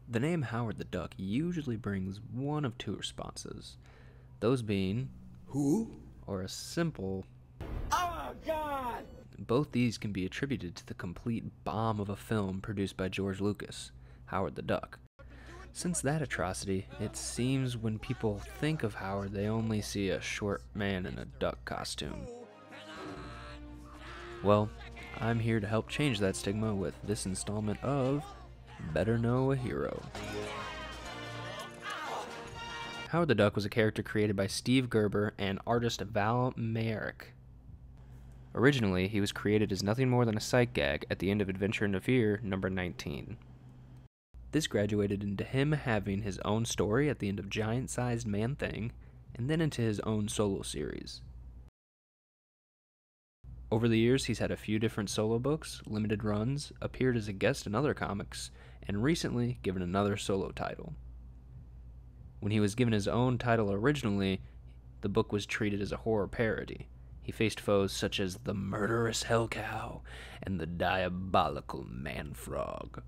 The name Howard the Duck usually brings one of two responses, those being, "Who?" or a simple, "Oh God!" Both these can be attributed to the complete bomb of a film produced by George Lucas, Howard the Duck. Since that atrocity, it seems when people think of Howard, they only see a short man in a duck costume. Well, I'm here to help change that stigma with this installment of Better Know a Hero. Howard the Duck was a character created by Steve Gerber and artist Val Mayerick. Originally, he was created as nothing more than a sight gag at the end of Adventure into Fear number 19. This graduated into him having his own story at the end of Giant-Sized Man-Thing, and then into his own solo series. Over the years, he's had a few different solo books, limited runs, appeared as a guest in other comics, and recently given another solo title. When he was given his own title originally, the book was treated as a horror parody. He faced foes such as the murderous Hell Cow and the diabolical Man-Frog.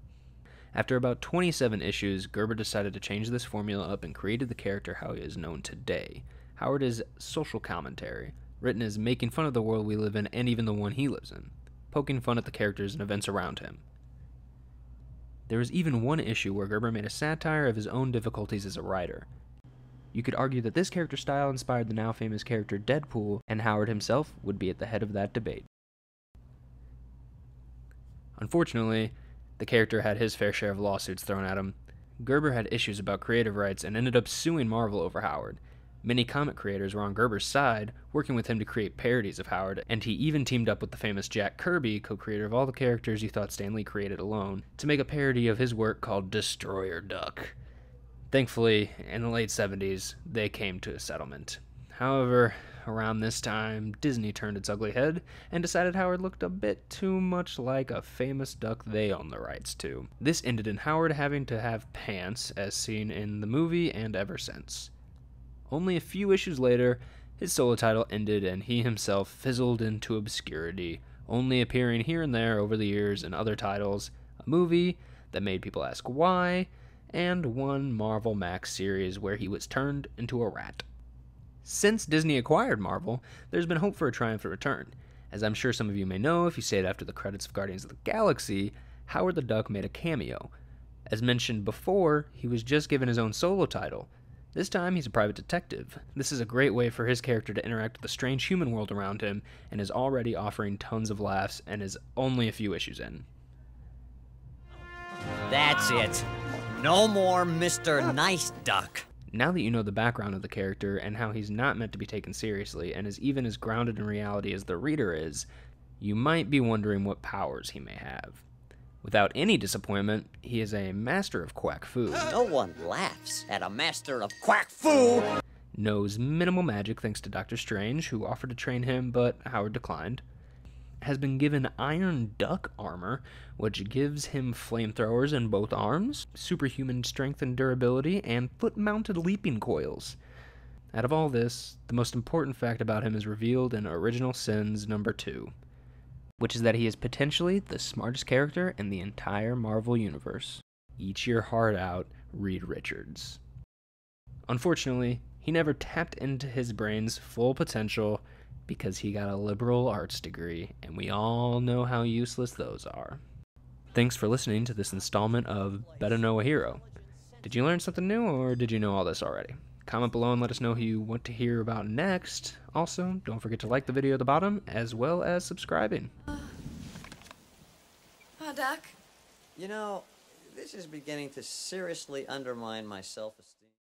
After about 27 issues, Gerber decided to change this formula up and created the character how he is known today. Howard is social commentary, written as making fun of the world we live in and even the one he lives in, poking fun at the characters and events around him. There was even one issue where Gerber made a satire of his own difficulties as a writer. You could argue that this character style inspired the now famous character Deadpool, and Howard himself would be at the head of that debate. Unfortunately, the character had his fair share of lawsuits thrown at him. Gerber had issues about creative rights and ended up suing Marvel over Howard. Many comic creators were on Gerber's side, working with him to create parodies of Howard, and he even teamed up with the famous Jack Kirby, co-creator of all the characters you thought Stan Lee created alone, to make a parody of his work called Destroyer Duck. Thankfully, in the late 70s, they came to a settlement. However, around this time, Disney turned its ugly head and decided Howard looked a bit too much like a famous duck they own the rights to. This ended in Howard having to have pants, as seen in the movie and ever since. Only a few issues later, his solo title ended and he himself fizzled into obscurity, only appearing here and there over the years in other titles, a movie that made people ask why, and one Marvel Max series where he was turned into a rat. Since Disney acquired Marvel, there's been hope for a triumphant return. As I'm sure some of you may know if you stayed after the credits of Guardians of the Galaxy, Howard the Duck made a cameo. As mentioned before, he was just given his own solo title. This time, he's a private detective. This is a great way for his character to interact with the strange human world around him, and is already offering tons of laughs and is only a few issues in. That's it. No more Mr. Nice Duck. Now that you know the background of the character and how he's not meant to be taken seriously and is even as grounded in reality as the reader is, you might be wondering what powers he may have. Without any disappointment, he is a master of quack fu. No one laughs at a master of quack fu. Knows minimal magic thanks to Dr. Strange, who offered to train him, but Howard declined. Has been given iron duck armor, which gives him flamethrowers in both arms, superhuman strength and durability, and foot-mounted leaping coils. Out of all this, the most important fact about him is revealed in Original Sins number 2, which is that he is potentially the smartest character in the entire Marvel Universe. Eat your heart out, Reed Richards. Unfortunately, he never tapped into his brain's full potential because he got a liberal arts degree, and we all know how useless those are. Thanks for listening to this installment of Better Know a Hero. Did you learn something new, or did you know all this already? Comment below and let us know who you want to hear about next. Also, don't forget to like the video at the bottom, as well as subscribing. Doc? You know, this is beginning to seriously undermine my self-esteem.